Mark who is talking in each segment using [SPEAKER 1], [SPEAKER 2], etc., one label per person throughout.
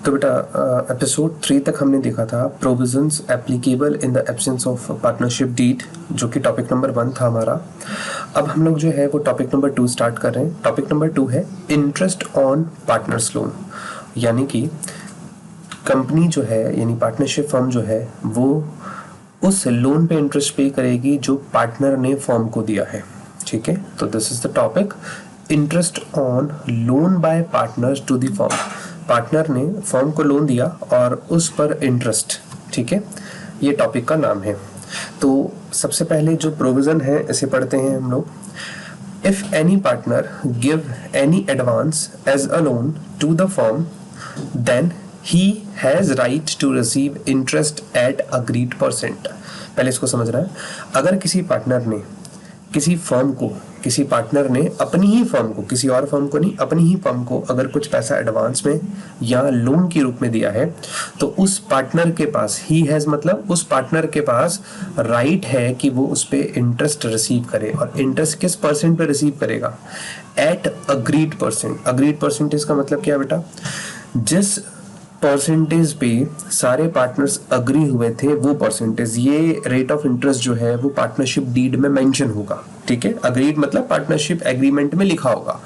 [SPEAKER 1] तो बेटा एपिसोड 3 तक हमने देखा था provisions applicable in the absence of partnership deed, जो कि टॉपिक नंबर 1 था हमारा। अब हम लोग जो है वो टॉपिक नंबर 2 स्टार्ट कर रहे हैं। टॉपिक नंबर 2 है इंटरेस्ट ऑन पार्टनर्स लोन, यानी कि कंपनी जो है यानी पार्टनरशिप फर्म जो है वो उस लोन पे इंटरेस्ट पे करेगी जो पार्टनर ने फर्म को दिया है। ठीक है, तो this is the topic, interest on loan by partners to the firm. Partner ने फर्म को लोन दिया और उस पर इंटरेस्ट। ठीक है, ये टॉपिक का नाम है। तो सबसे पहले जो प्रोविजन है इसे पढ़ते हैं हम लोग। If any partner give any advance as a loan to the firm then he has right to receive interest at agreed percent। पहले इसको समझना है। अगर किसी पार्टनर ने किसी पार्टनर ने अपनी ही फर्म को, किसी और फर्म को नहीं, अपनी ही फर्म को अगर कुछ पैसा एडवांस में या लोन के रूप में दिया है तो उस पार्टनर के पास ही हैज मतलब उस पार्टनर के पास राइट है कि वो उस पे इंटरेस्ट रिसीव करे। और इंटरेस्ट किस परसेंट पे रिसीव करेगा? At agreed percent. Agreed percentage का मतलब क्या बेटा? जिस परसेंटेज पे सारे पार्टनर्स अग्री हुए थे वो परसेंटेज, ये रेट ऑफ इंटरेस्ट जो है वो पार्टनरशिप डीड में मेंशन होगा। ठीक है, अग्रीड मतलब पार्टनरशिप एग्रीमेंट में लिखा होगा।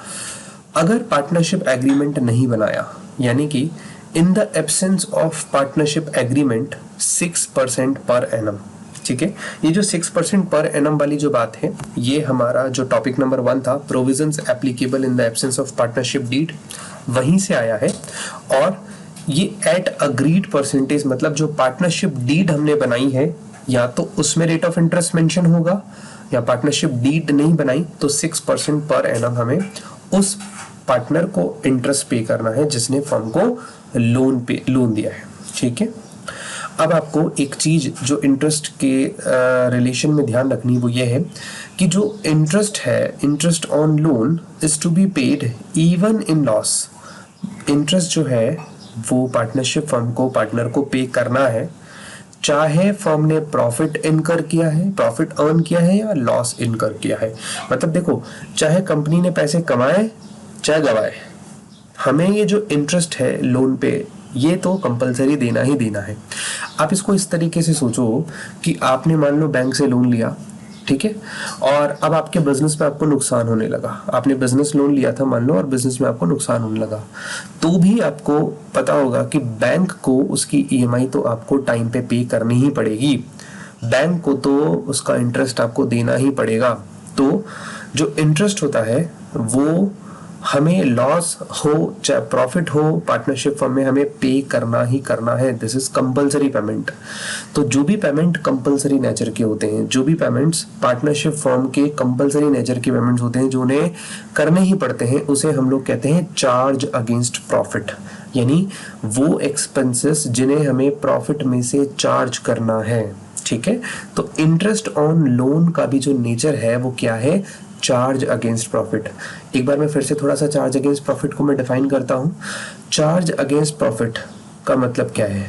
[SPEAKER 1] अगर पार्टनरशिप एग्रीमेंट नहीं बनाया, यानी कि इन the absence of partnership agreement 6% per annum. ठीक है, ये जो 6% पर एनम वाली जो बात है ये हमारा जो टॉपिक नंबर 1 था, provisions applicable in the absence of partnership deed, वहीं से आया है। और ये एट अग्रीड परसेंटेज मतलब जो पार्टनरशिप डीड हमने बनाई है या तो उसमें रेट ऑफ इंटरेस्ट मेंशन होगा, या पार्टनरशिप डीड नहीं बनाई तो 6% पर एनम हमें उस पार्टनर को इंटरेस्ट पे करना है जिसने फर्म को लोन दिया है। ठीक है, अब आपको एक चीज जो इंटरेस्ट के रिलेशन में ध्यान रखनी वो ये है कि जो इंटरेस्ट है, interest on loan is to be paid even in loss. Interest जो है वो पार्टनरशिप फर्म को, पार्टनर को पे करना है, चाहे फर्म ने प्रॉफिट इनकर किया है, प्रॉफिट अर्न किया है या लॉस इनकर किया है। मतलब देखो, चाहे कंपनी ने पैसे कमाए चाहे गवाए, हमें ये जो इंटरेस्ट है लोन पे ये तो कंपलसरी देना ही देना है। आप इसको इस तरीके से सोचो कि आपने मान लो बैंक से लोन लिया, ठीक है, और अब आपके बिजनेस में आपको नुकसान होने लगा। आपने बिजनेस लोन लिया था मान लो और बिजनेस में आपको नुकसान होने लगा, तो भी आपको पता होगा कि बैंक को उसकी ईएमआई तो आपको टाइम पे करनी ही पड़ेगी, बैंक को तो उसका इंटरेस्ट आपको देना ही पड़ेगा। तो जो इंटरेस्ट होता है वो हमें लॉस हो चाहे प्रॉफिट हो, पार्टनरशिप फर्म में हमें पे करना ही करना है। This is compulsory payment. तो जो भी पेमेंट कंपलसरी नेचर के होते हैं, जो भी पेमेंट्स पार्टनरशिप फर्म के कंपलसरी नेचर के पेमेंट्स होते हैं जो उन्हें करने ही पड़ते हैं, उसे हम लोग कहते हैं चार्ज अगेंस्ट प्रॉफिट, यानी वो एक्सपेंसेस जिन्हें हमें प्रॉफिट में से चार्ज करना है। ठीक है, तो इंटरेस्ट ऑन लोन का भी जो नेचर है वो क्या है? Charge against profit. एक बार मैं फिर से थोड़ा सा चार्ज अगेंस्ट प्रॉफिट को मैं डिफाइन करता हूं। चार्ज अगेंस्ट प्रॉफिट का मतलब क्या है?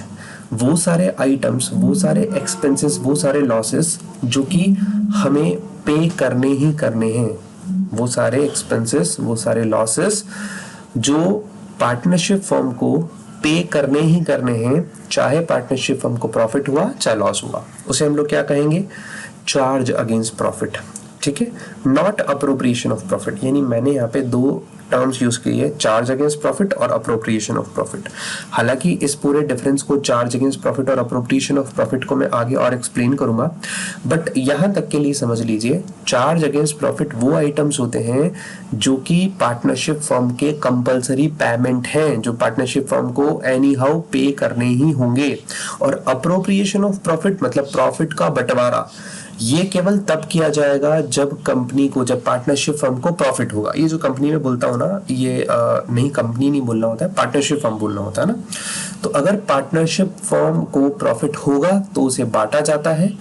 [SPEAKER 1] वो सारे आइटम्स, वो सारे एक्सपेंसेस, वो सारे लॉसेस जो कि हमें पे करने ही करने हैं, वो सारे एक्सपेंसेस, वो सारे लॉसेस जो पार्टनरशिप फर्म को पे करने ही करने हैं, चाहे पार्टनरशिप फर्म को प्रॉफिट हुआ चाहे लॉस हुआ, उसे हम लोग क्या कहेंगे? Charge against profit. ठीक है, नॉट अप्रोप्रिएशन ऑफ प्रॉफिट। यानी मैंने यहाँ पे 2 टर्म्स यूज की है, चार्ज अगेंस्ट प्रॉफिट और अप्रोप्रिएशन ऑफ प्रॉफिट। हालांकि इस पूरे डिफरेंस को, चार्ज अगेंस्ट प्रॉफिट और अप्रोप्रिएशन ऑफ प्रॉफिट को मैं आगे और एक्सप्लेन करूंगा, बट यहां तक के लिए समझ लीजिए, चार्ज अगेंस्ट प्रॉफिट वो आइटम्स होते हैं जो कि पार्टनरशिप फर्म के कंपलसरी पेमेंट हैं, जो पार्टनरशिप फर्म को एनी हाउ पे करने ही होंगे। और अप्रोप्रिएशन ऑफ प्रॉफिट मतलब प्रॉफिट का बंटवारा, ये केवल तब किया जाएगा जब कंपनी को, जब पार्टनरशिप फर्म को प्रॉफिट होगा। ये जो कंपनी में बोलता हूं ना, ये नहीं, कंपनी नहीं बोलना होता है, पार्टनरशिप फर्म बोलना होता है ना। तो अगर पार्टनरशिप फर्म को प्रॉफिट होगा तो उसे बांटा जाता है,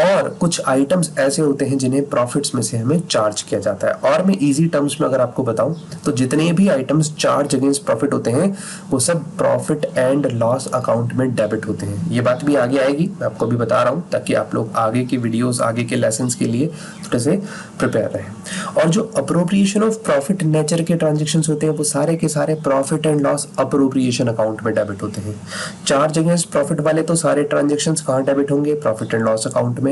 [SPEAKER 1] और कुछ आइटम्स ऐसे होते हैं जिन्हें प्रॉफिट्स में से हमें चार्ज किया जाता है। और मैं इजी टर्म्स में अगर आपको बताऊं तो जितने भी आइटम्स चार्ज अगेंस्ट प्रॉफिट होते हैं वो सब प्रॉफिट एंड लॉस अकाउंट में डेबिट होते हैं। ये बात भी आगे आएगी, मैं आपको भी बता रहा हूं ताकि आप लोग आगे की वीडियोस आगे के लेसन्स के लिए थोड़े से प्रिपेयर रहें। और जो अप्रोप्रिएशन ऑफ प्रॉफिट नेचर के ट्रांजेक्शंस होते हैं वो सारे के सारे profit and loss appropriation account में डेबिट होते हैं। चार्ज अगेंस्ट प्रॉफिट वाले तो सारे ट्रांजेक्शंस कहाँ डेबिट होंगे? प्रॉफिट एंड लॉस अकाउंट में।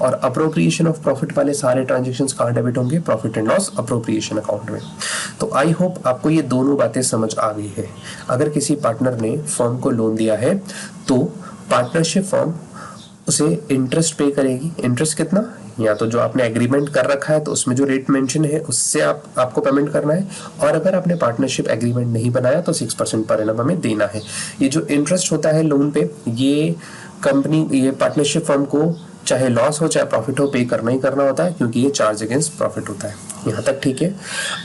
[SPEAKER 1] और अप्रोप्रिएशन ऑफ प्रॉफिट वाले सारे ट्रांजेक्शंस कहाँ डेबिट होंगे? Profit and loss appropriation account में। तो आई होप आपको ये दोनों बातें समझ आ गई है। अगर किसी पार्टनर ने फर्म को लोन दिया है तो पार्टनरशिप फर्म उसे इंटरेस्ट पे करेगी। इंटरेस्ट कितना? या तो जो आपने एग्रीमेंट कर रखा है तो उसमें जो रेट मेंशन है उससे आपको पेमेंट करना है। और अगर आपने पार्टनरशिप एग्रीमेंट नहीं बनाया तो 6% पर एनम हमें देना है। ये जो इंटरेस्ट होता है लोन पे, ये पार्टनरशिप फर्म को चाहे लॉस हो चाहे प्रॉफिट हो पे करना ही करना होता है, क्योंकि ये चार्ज अगेंस्ट प्रॉफिट होता है। यहाँ तक ठीक है।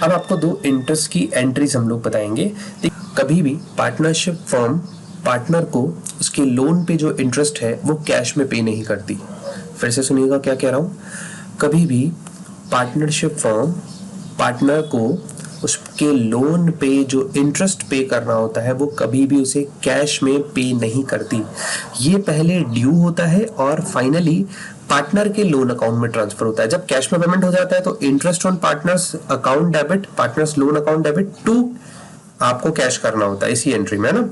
[SPEAKER 1] अब आपको दो इंटरेस्ट की एंट्रीज हम लोग बताएंगे। कभी भी पार्टनरशिप फर्म पार्टनर को उसके लोन पे जो इंटरेस्ट है वो कैश में पे नहीं करती। फिर से सुनिएगा क्या कह रहा हूँ। कभी भी पार्टनरशिप फर्म पार्टनर को उसके लोन पे जो इंटरेस्ट पे करना होता है वो कभी भी उसे कैश में पे नहीं करती। ये पहले ड्यू होता है और फाइनली पार्टनर के लोन अकाउंट में ट्रांसफर होता है। जब कैश में पेमेंट हो जाता है तो interest on partners account debit, partners loan account debit to आपको कैश करना होता है इसी एंट्री में, है ना।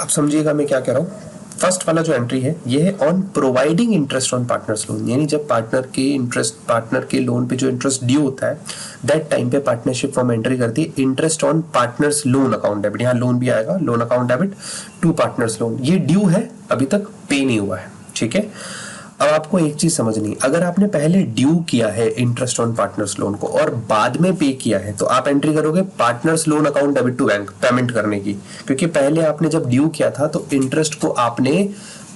[SPEAKER 1] आप समझिएगा मैं क्या कह रहा हूँ। फर्स्ट वाला जो एंट्री है ये है on providing interest on partners loan, यानी जब पार्टनर के लोन पे जो इंटरेस्ट ड्यू होता है दैट टाइम पे पार्टनरशिप फर्म एंट्री करती है interest on partners loan account debit. यहाँ लोन भी आएगा, loan account debit to partners loan. ये ड्यू है, अभी तक पे नहीं हुआ है, ठीक है। अब आपको एक चीज समझनी, अगर आपने पहले ड्यू किया है इंटरेस्ट ऑन पार्टनर्स लोन को और बाद में पे किया है तो आप एंट्री करोगे partners loan account debit to bank payment करने की, क्योंकि पहले आपने जब ड्यू किया था तो इंटरेस्ट को आपने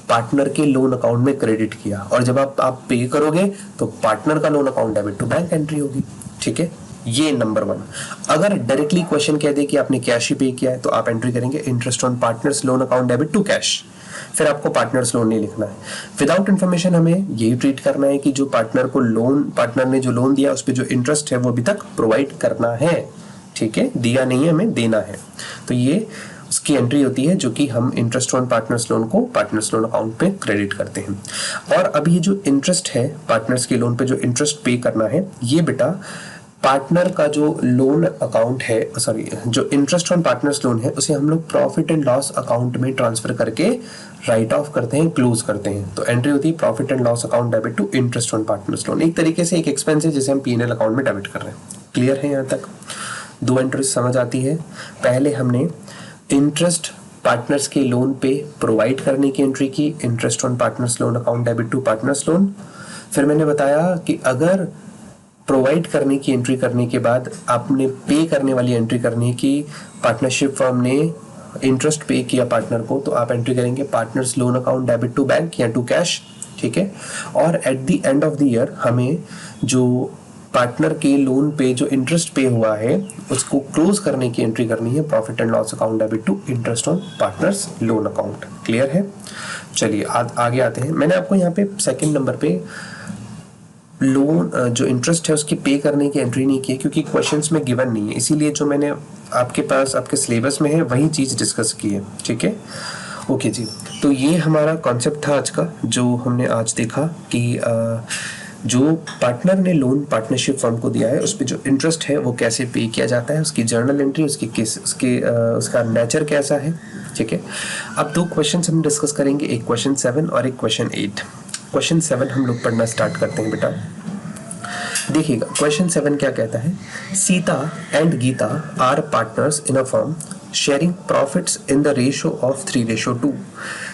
[SPEAKER 1] पार्टनर के लोन अकाउंट में क्रेडिट किया और जब आप पे करोगे तो पार्टनर का loan account debit to bank entry होगी, ठीक है। ये नंबर 1। अगर डायरेक्टली क्वेश्चन कह दे कि आपने कैश ही पे किया है तो आप एंट्री करेंगे interest on partners loan account debit to cash, फिर आपको पार्टनर्स लोन नहीं लिखना है। विदाउट इन्फॉर्मेशन हमें यही ट्रीट करना है कि जो पार्टनर ने जो लोन दिया उस पर जो इंटरेस्ट है वो अभी तक प्रोवाइड करना है, ठीक है। दिया नहीं है, हमें देना है। तो ये उसकी एंट्री होती है जो कि हम इंटरेस्ट ऑन पार्टनर्स लोन को पार्टनर्स लोन अकाउंट पे क्रेडिट करते हैं। और अब ये जो इंटरेस्ट है पार्टनर्स के लोन पे जो इंटरेस्ट पे करना है, ये बेटा पार्टनर का जो लोन अकाउंट है, जो इंटरेस्ट ऑन पार्टनर्स लोन है उसे हम लोग प्रॉफिट एंड लॉस अकाउंट में ट्रांसफर करके राइट ऑफ करते हैं, क्लोज करते हैं। तो एंट्री होती है profit and loss account debit to interest on partners loan. एक तरीके से एक एक्सपेंस है जिसे हम P&L अकाउंट में डेबिट कर रहे हैं। क्लियर है यहाँ तक? दो एंट्रीज समझ आती है। पहले हमने इंटरेस्ट पार्टनर्स के लोन पे प्रोवाइड करने की एंट्री की, interest on partners loan account debit to partners loan. फिर मैंने बताया कि अगर प्रोवाइड करने की एंट्री करने के बाद आपने पे करने वाली एंट्री करनी है कि पार्टनरशिप फर्म ने इंटरेस्ट पे किया पार्टनर को, तो आप एंट्री करेंगे partners loan account debit to bank या टू कैश, ठीक है। और at the end of the year हमें जो पार्टनर के लोन पे जो इंटरेस्ट पे हुआ है उसको क्लोज करने की एंट्री करनी है profit and loss account debit to interest on partners loan account. Clear है? चलिए आगे आते हैं। मैंने आपको यहाँ पे सेकेंड नंबर पे लोन जो इंटरेस्ट है उसकी पे करने की एंट्री नहीं की है क्योंकि क्वेश्चंस में गिवन नहीं है, इसीलिए जो मैंने आपके पास आपके सिलेबस में है वही चीज़ डिस्कस की है, ठीक है। ओके जी, तो ये हमारा कॉन्सेप्ट था आज का जो हमने आज देखा कि जो पार्टनर ने लोन पार्टनरशिप फर्म को दिया है उस पर जो इंटरेस्ट है वो कैसे पे किया जाता है, उसकी जर्नल एंट्री, उसका नेचर कैसा है, ठीक है। अब दो क्वेश्चन हम डिस्कस करेंगे, एक क्वेश्चन 7 और एक क्वेश्चन 8। क्वेश्चन 7 हम लोग पढ़ना स्टार्ट करते हैं बेटा। देखिएगा क्वेश्चन 7 क्या कहता है। Sita and Gita are partners in a firm sharing profits in the ratio of 3:2।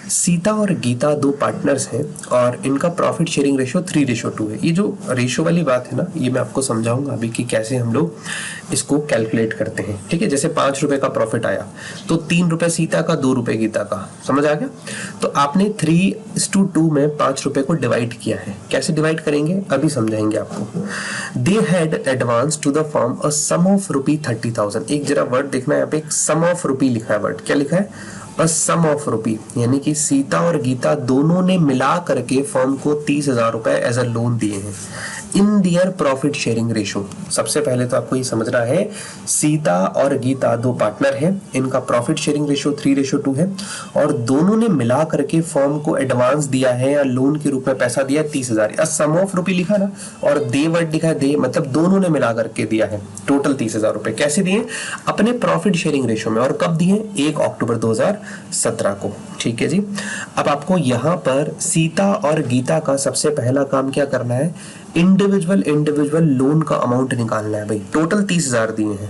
[SPEAKER 1] Sita और गीता दो पार्टनर्स हैं और इनका प्रॉफिट शेयरिंग रेशियो 3:2 है। ये जो रेशियो वाली बात है ना, ये मैं आपको समझाऊंगा अभी कि कैसे हम लोग इसको कैलकुलेट करते हैं, ठीक है। जैसे 5 रुपए का प्रॉफिट आया तो 3 रुपए सीता का, 2 रुपए गीता का, समझ आ गया। तो आपने 3:2 में 5 रुपए को डिवाइड किया है। कैसे डिवाइड करेंगे अभी समझाएंगे आपको। They had advance to the firm a sum of ₹30,000। एक जरा वर्ड देखना है यहाँ पे, एक सम ऑफ रुपी लिखा है, वर्ड क्या लिखा है, अ सम ऑफ रुपी, यानी कि सीता और गीता दोनों ने मिला करके फर्म को 30,000 रुपए एज अ लोन दिए हैं इन दियर प्रॉफिट शेयरिंग रेशो। सबसे पहले तो आपको ये समझना है, सीता और गीता दो पार्टनर हैं, इनका प्रॉफिट शेयरिंग रेशो 3:2 है और दोनों ने मिला करके फर्म को एडवांस दिया है या लोन के रूप में पैसा दिया 30,000। सम ऑफ रुपी लिखा ना और दे वर्ड लिखा है, दे मतलब दोनों ने मिला करके दिया है टोटल 30,000 रुपए। कैसे दिए? अपने प्रॉफिट शेयरिंग रेशो में। और कब दिए? 1 अक्टूबर 2017 को। ठीक है जी। अब आपको यहाँ पर सीता और गीता का सबसे पहला काम क्या करना है, इंडिविजुअल लोन का अमाउंट निकालना है भाई। टोटल 30,000 दिए हैं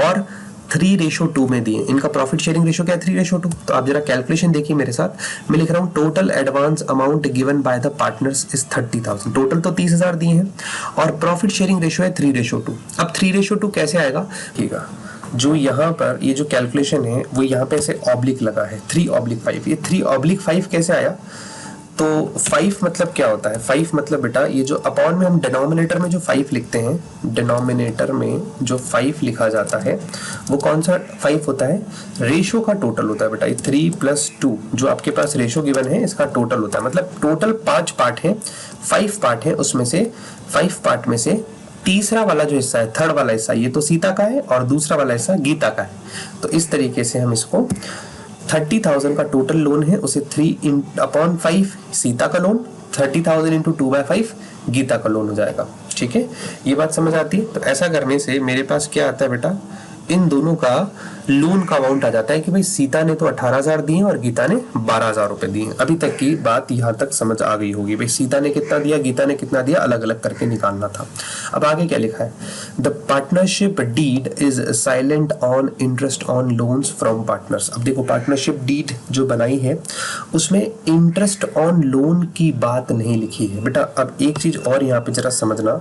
[SPEAKER 1] और 3:2 में दिए। इनका प्रॉफिट शेयरिंग रेशो क्या है? 3:2। तो आप जरा कैलकुलेशन देखिए मेरे साथ। मैं लिख रहा हूँ total advance amount given by the partners is 30,000। Total तो 30,000 दिए हैं और प्रॉफिट शेयरिंग रेशो है 3:2। अब 3:2 कैसे आएगा? ठीक है, जो यहाँ पर ये जो कैलकुलेशन है वो यहाँ पे ऐसे ऑब्लिक लगा है 3/5। ये 3/5 कैसे आया? तो 5 मतलब क्या होता है? 5 मतलब बेटा ये जो अपॉन में हम डिनोमिनेटर में जो 5 लिखते हैं, डिनोमिनेटर में जो 5 लिखा जाता है वो कौन सा 5 होता है? रेशो का टोटल होता है बेटा। ये 3 + 2 जो आपके पास रेशो गिवन है इसका टोटल होता है। मतलब टोटल 5 पार्ट है, 5 पार्ट है, उसमें से 5 पार्ट में से तीसरा वाला जो हिस्सा है, थर्ड वाला हिस्सा, ये तो सीता का है और दूसरा वाला हिस्सा गीता का है। तो इस तरीके से हम इसको 30,000 का टोटल लोन है, उसे 3/5 सीता का लोन, 30,000 × 2/5 गीता का लोन हो जाएगा। ठीक है, ये बात समझ आती है? तो ऐसा करने से मेरे पास क्या आता है बेटा, इन दोनों का लोन का अमाउंट आ जाता है कि भाई सीता ने तो 18,000 दिए और गीता ने 12,000 रुपए दिए। अभी तक की बात यहाँ तक समझ आ गई होगी। भाई सीता ने कितना दिया, गीता ने कितना दिया, अलग अलग करके निकालना था। अब आगे क्या लिखा है? The partnership deed is silent on interest on loans from partners. अब देखो पार्टनरशिप डीड जो बनाई है उसमें इंटरेस्ट ऑन लोन की बात नहीं लिखी है बेटा। अब एक चीज और यहाँ पे जरा समझना,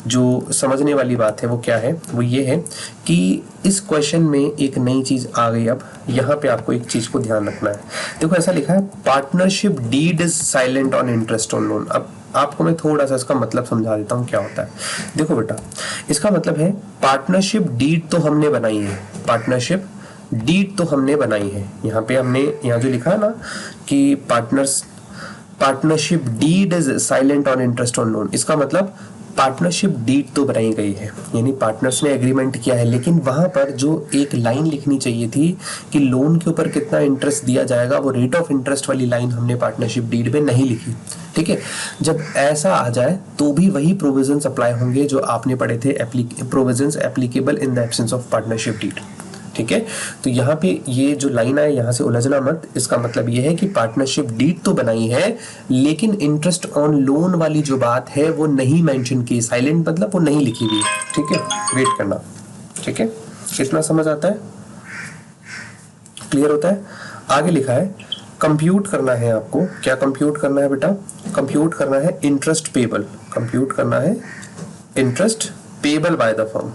[SPEAKER 1] जो समझने वाली बात है वो क्या है, वो ये है कि इस क्वेश्चन में एक नई चीज आ गई। अब यहाँ पे आपको एक चीज को ध्यान रखना है। देखो ऐसा लिखा है partnership deed is silent on interest on loan. अब आपको मैं थोड़ा सा इसका मतलब समझा देता हूँ क्या होता है। देखो बेटा, इसका मतलब है पार्टनरशिप डीड तो हमने बनाई है, पार्टनरशिप डीड तो हमने बनाई है। यहाँ पे हमने यहाँ जो लिखा है ना कि partnership deed is silent on interest on loan, इसका मतलब पार्टनरशिप डीड तो बनाई गई है, यानी पार्टनर्स ने एग्रीमेंट किया है, लेकिन वहां पर जो एक लाइन लिखनी चाहिए थी कि लोन के ऊपर कितना इंटरेस्ट दिया जाएगा, वो रेट ऑफ इंटरेस्ट वाली लाइन हमने पार्टनरशिप डीड में नहीं लिखी। ठीक है, जब ऐसा आ जाए तो भी वही प्रोविजंस अप्लाई होंगे जो आपने पढ़े थे, provisions applicable in the absence of partnership deed. ठीक है, तो यहाँ पे ये जो लाइन है यहाँ से उलझना मत। इसका मतलब ये है कि पार्टनरशिप डीड तो बनाई है लेकिन इंटरेस्ट ऑन लोन वाली जो बात है वो नहीं मेंशन की, साइलेंट मतलब वो नहीं लिखी हुई। ठीक है, वेट करना। ठीक है, कितना समझ आता है? क्लियर होता है? आगे लिखा है कंप्यूट करना है आपको। क्या कंप्यूट करना है बेटा? कंप्यूट करना है इंटरेस्ट पेबल। कंप्यूट करना है interest payable by the firm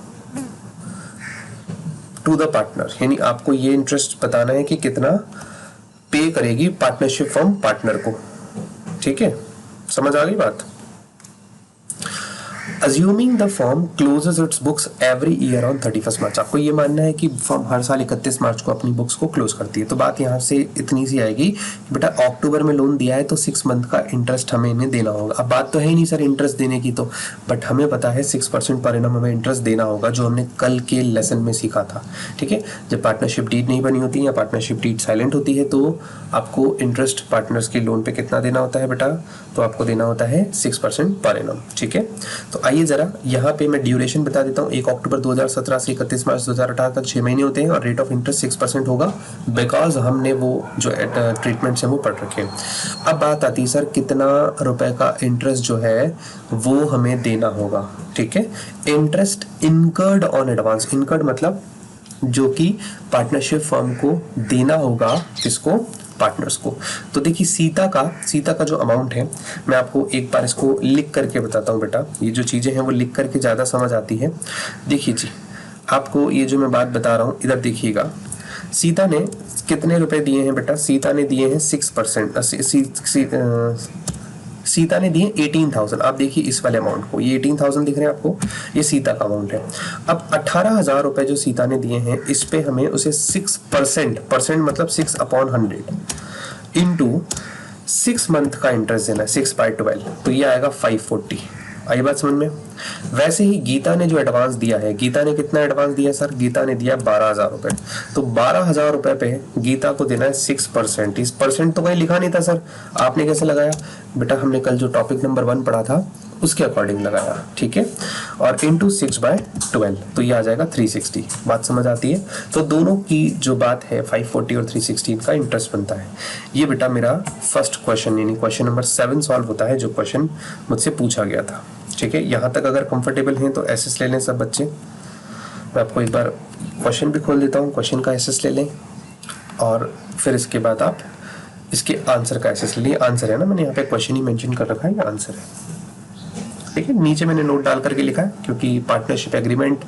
[SPEAKER 1] to the partner, यानी आपको ये इंटरेस्ट बताना है कि कितना पे करेगी पार्टनरशिप फर्म पार्टनर को। ठीक है, समझ आ गई बात? Assuming the firm closes its books every year on 31st मार्च। आपको ये मानना है कि फर्म हर साल 31 मार्च को अपनी बुक्स को क्लोज करती है। तो बात यहाँ से इतनी सी आएगी कि बेटा अक्टूबर में लोन दिया है तो 6 मंथ का इंटरेस्ट हमें इन्हें देना होगा। अब बात तो है ही नहीं सर इंटरेस्ट देने की, तो बट हमें पता है 6% पर एनम हमें इंटरेस्ट देना होगा, जो हमने कल के लेसन में सीखा था। ठीक है, जब पार्टनरशिप डीड नहीं बनी होती या पार्टनरशिप डीड साइलेंट होती है तो आपको इंटरेस्ट पार्टनर्स के लोन पे कितना देना होता है बेटा? तो आपको देना होता है 6% पर एनम। ठीक है, तो आइए जरा यहाँ पे मैं ड्यूरेशन बता देता हूँ। 1 अक्टूबर 2017 से 31 मार्च 2018 तक 6 महीने होते हैं और रेट ऑफ इंटरेस्ट 6% होगा, बिकॉज हमने वो जो ट्रीटमेंट्स हैं वो पढ़ रखे हैं। अब बात आती है सर कितना रुपए का इंटरेस्ट जो है वो हमें देना होगा। ठीक है, interest incurred on advance. Incurred मतलब जो कि पार्टनरशिप फर्म को देना होगा, किसको? पार्टनर्स को। तो देखिए सीता का जो अमाउंट है, मैं आपको एक बार इसको लिख करके बताता हूँ बेटा। ये जो चीजें हैं वो लिख करके ज्यादा समझ आती है। देखिए जी, आपको ये जो मैं बात बता रहा हूँ इधर देखिएगा। सीता ने कितने रुपए दिए हैं बेटा? सीता ने दिए हैं 6%, सीता ने दिए 18,000। आप देखिए इस वाले अमाउंट को, ये 18,000 दिख रहे हैं आपको, ये सीता का अमाउंट है। अब 18,000 रुपए जो सीता ने दिए हैं, इस पे हमें उसे 6% मतलब 6/100 इंटू 6 मंथ का इंटरेस्ट देना है, 6/12, तो ये आएगा 540। आई बात समझ में। वैसे ही गीता ने जो एडवांस दिया है, गीता ने कितना एडवांस दिया सर? गीता ने दिया 12,000 रुपए। तो 12,000 रुपए पे गीता को देना है 6%। इस परसेंट तो कहीं लिखा नहीं था सर, आपने कैसे लगाया? बेटा हमने कल जो टॉपिक नंबर 1 पढ़ा था उसके अकॉर्डिंग लगाया, ठीक है। और इंटू 6/12, तो ये आ जाएगा 360। बात समझ आती है? तो दोनों की जो बात है 540 और 360 का इंटरेस्ट बनता है। ये बेटा मेरा फर्स्ट क्वेश्चन यानी क्वेश्चन नंबर 7 सॉल्व होता है, जो क्वेश्चन मुझसे पूछा गया था, ठीक है। यहाँ तक अगर कंफर्टेबल हैं तो एसएस ले लें सब बच्चे। मैं आपको एक बार क्वेश्चन भी खोल देता हूँ, क्वेश्चन का एसएस ले लें और फिर इसके बाद आप इसके आंसर का एसएस ले लें। आंसर है ना, मैंने यहाँ पे क्वेश्चन ही मेंशन कर रखा है, ये आंसर है, ठीक है। नीचे मैंने नोट डाल करके लिखा है, क्योंकि पार्टनरशिप एग्रीमेंट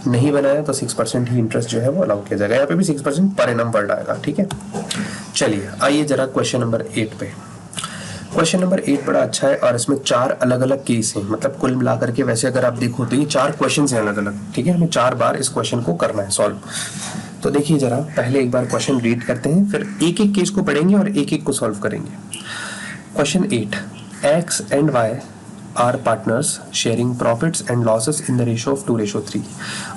[SPEAKER 1] नहीं बनाया तो 6% ही इंटरेस्ट जो है वो अलाउ किया जाएगा। यहाँ पे भी 6% पर एनम वर्ड आएगा, ठीक है। चलिए आइए जरा क्वेश्चन नंबर 8 पे। क्वेश्चन नंबर 8 बड़ा अच्छा है और इसमें 4 अलग अलग केस हैं, मतलब कुल मिला करके वैसे अगर आप देखो तो ये 4 क्वेश्चन हैं अलग अलग, ठीक है। हमें 4 बार इस क्वेश्चन को करना है सॉल्व। तो देखिए जरा पहले एक बार क्वेश्चन रीड करते हैं, फिर एक एक केस को पढ़ेंगे और एक एक को सॉल्व करेंगे। Question 8, X and Y are partners sharing profits and losses in the ratio of 2:3।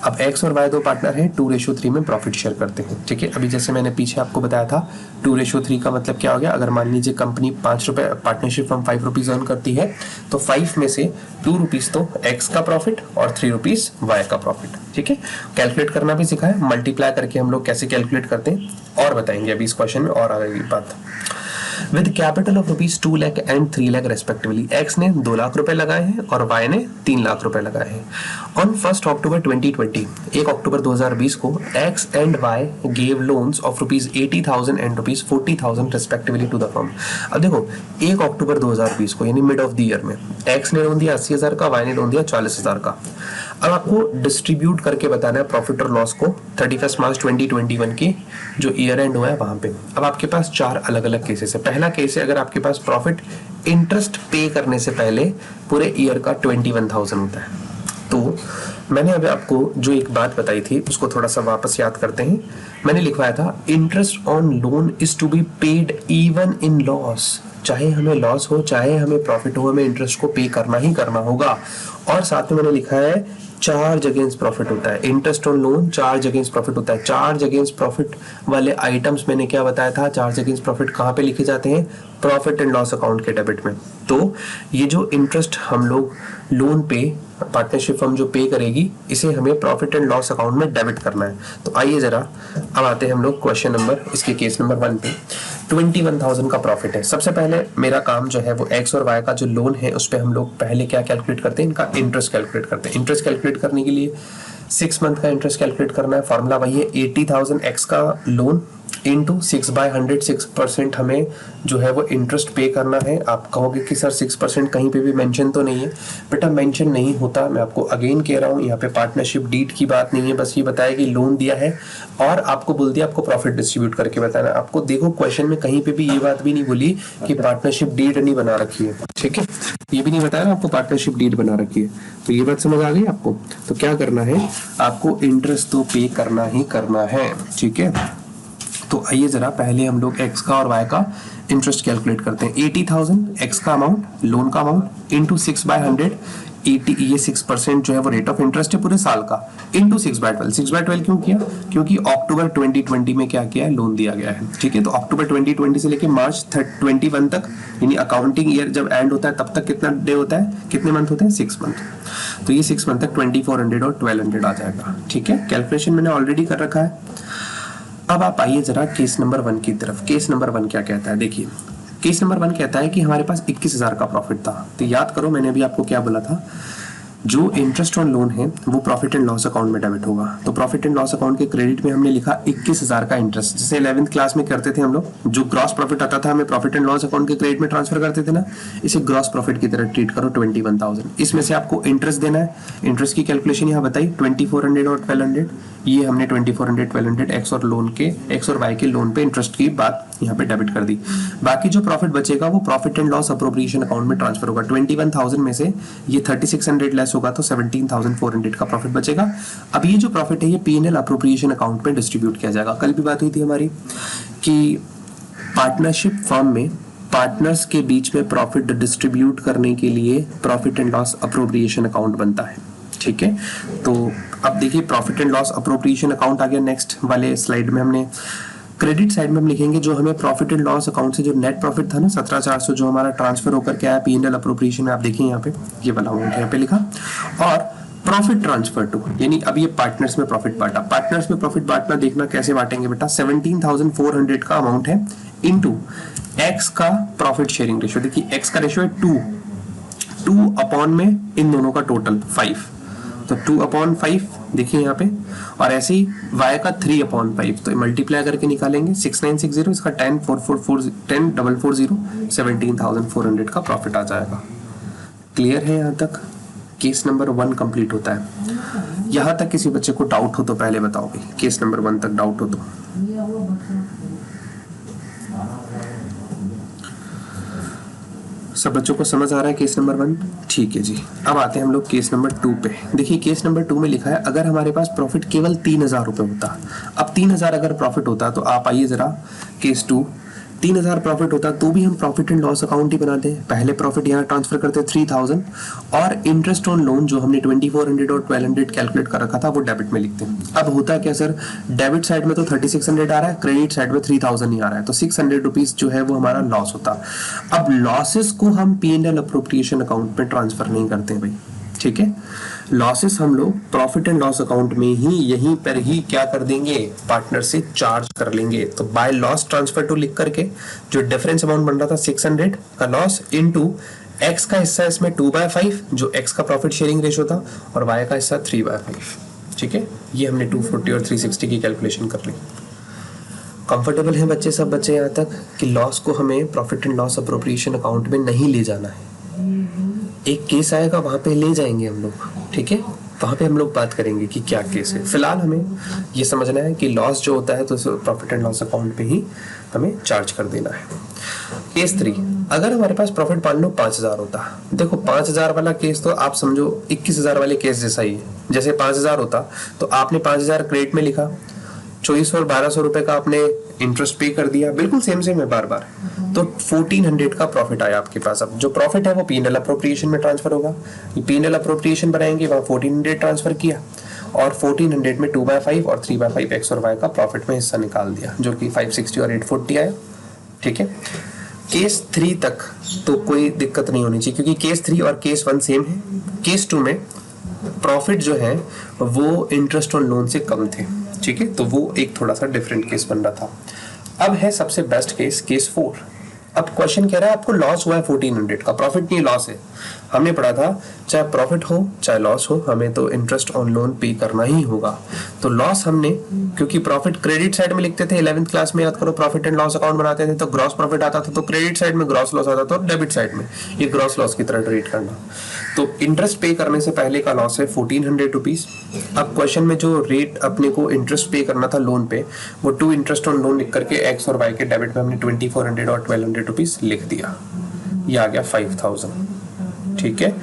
[SPEAKER 1] अब x और y दो पार्टनर हैं, 2:3 में प्रॉफिट शेयर करते हैं, ठीक है। अभी जैसे मैंने पीछे आपको बताया था 2:3 का मतलब क्या हो गया? अगर मान लीजिए कंपनी 5 रुपए पार्टनरशिप फर्म 5 रुपीज अर्न करती है, तो 5 में से 2 रुपीज तो x का प्रॉफिट और 3 रुपीज y का प्रॉफिट, ठीक है। कैलकुलेट करना भी सिखाया, मल्टीप्लाई करके हम लोग कैसे कैलकुलेट करते हैं और बताएंगे अभी इस क्वेश्चन में और आगे की बात। With capital of rupees 2 lakh and 3 lakh respectively, x ने 2 लाख रुपए लगाए हैं और वाई ने 3 लाख रुपए लगाए हैं। ऑन 1 अक्टूबर 2020, 1 अक्टूबर 2020 को X and Y gave loans of rupees 80,000 and rupees 40,000 respectively to the firm. अब देखो 1 अक्टूबर 2020 को यानी मिड ऑफ द ईयर में एक्स ने लोन दिया 80,000 का, वाई ने लोन दिया 40,000 का। अब आपको डिस्ट्रीब्यूट करके बताना है प्रॉफिट और लॉस को 31 मार्च 2021 की जो ईयर एंड हुआ है वहां पे। अब आपके पास 4 अलग अलग केसेस है। पहला केस है अगर आपके पास प्रॉफिट इंटरेस्ट पे करने से पहले पूरे ईयर का 21,000 होता है। तो मैंने अभी आपको जो एक बात बताई थी उसको थोड़ा सा वापस याद करते हैं। मैंने लिखवाया था interest on loan is to be paid even in loss, चाहे हमें लॉस हो चाहे हमें प्रॉफिट हो, हमें इंटरेस्ट को पे करना ही करना होगा। और साथ में मैंने लिखा है चार्ज अगेंस्ट प्रॉफिट होता है, interest on loan charge against profit होता है। चार्ज अगेंस्ट प्रॉफिट वाले आइटम्स मैंने क्या बताया था? चार्ज अगेंस्ट प्रॉफिट कहाँ पे लिखे जाते हैं? प्रॉफिट एंड लॉस अकाउंट के डेबिट में। तो ये जो इंटरेस्ट हम लोग लोन पे पार्टनरशिप फर्म जो पे करेगी, इसे हमें प्रॉफिट एंड लॉस अकाउंट में डेबिट करना है। तो आइए जरा अब आते हैं हम लोग क्वेश्चन नंबर, इसके केस नंबर 1 पे। 21,000 का प्रॉफिट है। सबसे पहले मेरा काम जो है वो एक्स और वाई का जो लोन है उस पर हम लोग पहले क्या कैलकुलेट करते हैं? इनका इंटरेस्ट कैलकुलेट करते हैं। इंटरेस्ट कैलकुलेट करने के लिए 6 मंथ का इंटरेस्ट कैलकुलेट करना है। फॉर्मूला वही है 80,000 एक्स का लोन इंटू 6/100, 6% हमें जो है वो इंटरेस्ट पे करना है। आप कहोगे कि सर 6% कहीं पे भी मेंशन तो नहीं है। बेटा मेंशन नहीं होता, मैं आपको अगेन कह रहा हूँ, यहाँ पे पार्टनरशिप डीड की बात नहीं है, बस ये बताया कि लोन दिया है और आपको बोल दिया आपको प्रॉफिट डिस्ट्रीब्यूट करके बताना। आपको देखो क्वेश्चन में कहीं पे भी ये बात भी नहीं बोली कि पार्टनरशिप डीड नहीं बना रखी है, ठीक है, ये भी नहीं बताया ना आपको पार्टनरशिप डीड बना रखी है। तो ये बात समझ आ गई आपको? तो क्या करना है आपको? इंटरेस्ट तो पे करना ही करना है, ठीक है। तो आइए जरा पहले हम लोग x का और y का इंटरेस्ट कैलकुलेट करते हैं। 80,000 x का अमाउंट, लोन का अमाउंट इंटू 6/100, 80 ये 6% जो है वो रेट ऑफ इंटरेस्ट है पूरे साल का, इंटू 6/12। 6/12 क्यों किया? क्योंकि अक्टूबर 2020 में क्या किया है? लोन दिया गया है, ठीक है। तो अक्टूबर 2020 से लेके मार्च 21 तक यानी अकाउंटिंग ईयर जब एंड होता है तब तक कितना डे होता है? कितने मंथ होते हैं? 6 मंथ। तो ये 6 मंथ तक 2400 और 1200 आ जाएगा, ठीक है। कैलकुलेशन मैंने ऑलरेडी कर रखा है। अब आप आइए जरा केस नंबर 1 की तरफ। केस नंबर 1 क्या कहता है? देखिए केस नंबर 1 कहता है कि हमारे पास 21,000 का प्रॉफिट था। तो याद करो मैंने अभी आपको क्या बोला था, जो इंटरेस्ट ऑन लोन है वो प्रॉफिट एंड लॉस अकाउंट में डेबिट होगा। तो प्रॉफिट एंड लॉस अकाउंट के क्रेडिट में हमने लिखा 21,000 का इंटरेस्ट, जैसे 11th क्लास में करते थे हम लोग। जो ग्रॉस प्रॉफिट आता था हमें प्रॉफिट एंड लॉस अकाउंट के क्रेडिट में ट्रांसफर करते थे ना, इसे ग्रॉस प्रॉफिट की तरह ट्रीट करो। 21,000 इसमें से आपको इंटरेस्ट देना है। इंटरेस्ट की कैलकुलेशन यहाँ बताई 2400 और 1200 ये हमने 2400 1200 एक्स और लोन के एक्स और वाई के लोन पे इंटरेस्ट की बात यहाँ पे डेबिट कर दी। बाकी जो प्रॉफिट बचेगा वो profit and loss appropriation account में ट्रांसफर होगा। 21,000 में से ये 3600 लेस होगा तो 17,400 का प्रॉफिट बचेगा। अब ये जो प्रॉफिट है ये P&L अप्रोप्रिएशन अकाउंट में डिस्ट्रीब्यूट किया जाएगा। कल भी बात हुई थी हमारी कि पार्टनरशिप फर्म में पार्टनर्स के बीच में प्रॉफिट डिस्ट्रीब्यूट करने के लिए profit and loss appropriation account बनता है। ठीक है, तो अब देखिए profit and loss appropriation account आ गया। नेक्स्ट वाले स्लाइड में हमने क्रेडिट साइड में हम लिखेंगे जो हमें प्रॉफिट एंड लॉस अकाउंट से जो नेट प्रॉफिट था ना 17,400 जो हमारा ट्रांसफर होकर के आया P&L अप्रोप्रिएशन में, आप देखिए यहाँ पे ये वाला अमाउंट यहाँ पे लिखा, और प्रॉफिट ट्रांसफर टू, यानी अब ये पार्टनर्स में प्रॉफिट बांटा। पार्टनर्स में प्रॉफिट बांटना देखना कैसे बांटेंगे बेटा, 17,400 का अमाउंट है इनटू एक्स का प्रॉफिट शेयरिंग रेशियो। देखिए एक्स का रेशियो है 2 अपॉन में इन दोनों का टोटल 5, तो 2/5 देखिए यहाँ पे, और ऐसे ही y का 3/5, तो मल्टीप्लाई करके निकालेंगे 6960, इसका 10,440 17,400 का प्रॉफिट आ जाएगा। क्लियर है यहाँ तक? केस नंबर 1 कंप्लीट होता है। यहाँ तक किसी बच्चे को डाउट हो तो पहले बताओगे, केस नंबर 1 तक डाउट हो तो। सब बच्चों को समझ आ रहा है केस नंबर 1? ठीक है जी। अब आते हैं हम लोग केस नंबर 2 पे। देखिए केस नंबर 2 में लिखा है अगर हमारे पास प्रॉफिट केवल 3,000 रुपए होता, अब 3,000 अगर प्रॉफिट होता तो आप आइए जरा केस 2, 3,000 प्रॉफिट होता तो भी हम प्रॉफिट एंड लॉस अकाउंट ही बनाते हैं। पहले प्रॉफिट यहाँ ट्रांसफर करते 3,000 और इंटरेस्ट ऑन लोन जो हमने 2400 और 1200 कैलकुलेट कर रखा था वो डेबिट में लिखते हैं। अब होता है क्या सर, डेबिट साइड में तो 3600 आ रहा है, क्रेडिट साइड में 3,000 ही आ रहा है, तो 600 रुपीज जो है वो हमारा लॉस होता। अब लॉसेस को हम P&L अप्रोप्रिएशन अकाउंट में ट्रांसफर नहीं करते हैं भाई, ठीक है। लॉसेस हम लोग प्रॉफिट एंड लॉस अकाउंट में ही यहीं पर ही क्या कर देंगे, पार्टनर से चार्ज कर लेंगे। तो बाय लॉस ट्रांसफर टू लिख करके जो डिफरेंस अमाउंट बन रहा था 600 का लॉस इनटू एक्स का हिस्सा इसमें 2/5 जो एक्स का प्रॉफिट शेयरिंग रेशियो था, और वाई का हिस्सा 3/5। ठीक है, ये हमने 240 और 360 की कैलकुलेशन कर ली। कंफर्टेबल हैं बच्चे, सब बच्चे यहाँ तक कि लॉस को हमें profit and loss appropriation account में नहीं ले जाना है। एक केस आएगा वहां पे ले जाएंगे हम लोग, ठीक है, वहां पे हम लोग बात करेंगे कि क्या केस है। फिलहाल हमें ये समझना है कि लॉस जो होता है तो प्रॉफिट एंड लॉस अकाउंट पे ही हमें चार्ज कर देना है। केस 3, अगर हमारे पास प्रॉफिट मान लो 5,000 होता, देखो 5,000 वाला केस तो आप समझो 21,000 वाले केस जैसा ही है। जैसे 5,000 होता तो आपने 5,000 क्रेडिट में लिखा, 2400 और 1,200 रुपए का आपने इंटरेस्ट पे कर दिया, बिल्कुल सेम है बार बार, तो 1,400 का प्रॉफिट आया आपके पास। अब जो प्रॉफिट है वो P&L अप्रोप्रिएशन में ट्रांसफर होगा, P&L अप्रोप्रिएशन बनाएंगे, वहाँ 1,400 ट्रांसफर किया और 1,400 में 2/5 और 3/5 एक्स और वाई का प्रॉफिट में हिस्सा निकाल दिया जो कि 560 और 840 आया। ठीक है, केस 3 तक तो कोई दिक्कत नहीं होनी चाहिए क्योंकि केस 3 और केस 1 सेम है। केस 2 में प्रॉफिट जो है वो इंटरेस्ट ऑन लोन से कम थे, ठीक है, तो वो एक थोड़ा सा डिफरेंट केस बन रहा था। अब है सबसे बेस्ट केस, केस 4। अब क्वेश्चन कह रहा है आपको लॉस हुआ है 1,400 का, प्रॉफिट नहीं लॉस है। हमने पढ़ा था चाहे प्रॉफिट हो चाहे लॉस हो हमें तो इंटरेस्ट ऑन लोन पे करना ही होगा। तो लॉस हमने, क्योंकि प्रॉफिट क्रेडिट साइड में लिखते थे, 11th क्लास में याद करो प्रॉफिट एंड लॉस अकाउंट बनाते थे तो ग्रॉस प्रॉफिट आता था तो क्रेडिट साइड में, ग्रॉस लॉस आता था तो डेबिट साइड में ये ग्रॉस लॉस की तरह ट्रीट करना। तो इंटरेस्ट पे करने से पहले का लॉस है 1,400 रुपीज। अब क्वेश्चन में जो रेट अपने को इंटरेस्ट पे करना था लोन पे वो 2 इंटरेस्ट ऑन लोन लिख करके एक्स और वाई के डेबिट में हमने 2,400 और 1,200 रुपीज लिख दिया, ये आ गया 5,000। ठीक है,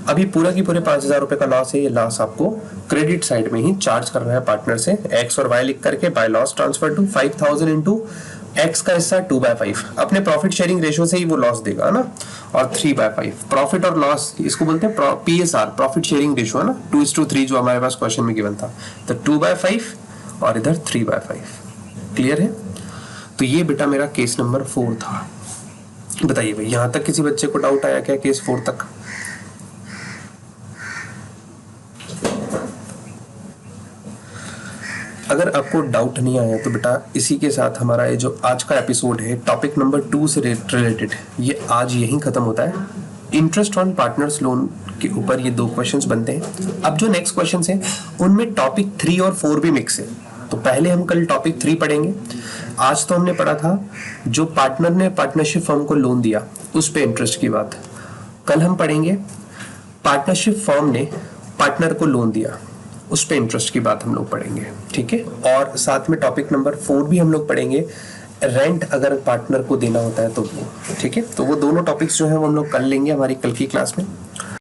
[SPEAKER 1] अभी पूरा की पूरे 5,000 रुपए का लॉस है, ये लॉस आपको क्रेडिट साइड में ही चार्ज करना है पार्टनर से, एक्स और वाई लिख करके by loss transfer to 5,000 into X का हिस्सा 2/5 अपने प्रॉफिट शेयरिंग रेशियो से ही वो लॉस देगा ना, और 3/5 प्रॉफिट और लॉस इसको बोलते हैं PSR प्रॉफिट शेयरिंग रेशियो है ना, 2:3 जो हमारे पास क्वेश्चन में गिवन था, तो 2/5 और इधर 3/5। क्लियर है? तो ये बेटा मेरा केस नंबर 4 था। बताइए भाई यहां तक किसी बच्चे को डाउट आया क्या केस 4 तक? अगर आपको डाउट नहीं आया तो बेटा इसी के साथ हमारा ये जो आज का एपिसोड है टॉपिक नंबर 2 से रिलेटेड ये आज यहीं खत्म होता है। इंटरेस्ट ऑन पार्टनर्स लोन के ऊपर ये 2 क्वेश्चंस बनते हैं। अब जो नेक्स्ट क्वेश्चंस हैं उनमें टॉपिक 3 और 4 भी मिक्स है, तो पहले हम कल टॉपिक 3 पढ़ेंगे। आज तो हमने पढ़ा था जो पार्टनर ने पार्टनरशिप फर्म को लोन दिया उस पे इंटरेस्ट की बात। कल हम पढ़ेंगे पार्टनरशिप फर्म ने पार्टनर को लोन दिया उस पर इंटरेस्ट की बात हम लोग पढ़ेंगे, ठीक है। और साथ में टॉपिक नंबर 4 भी हम लोग पढ़ेंगे, रेंट अगर पार्टनर को देना होता है तो वो, ठीक है। तो वो दोनों टॉपिक्स जो है वो हम लोग कर लेंगे हमारी कल की क्लास में।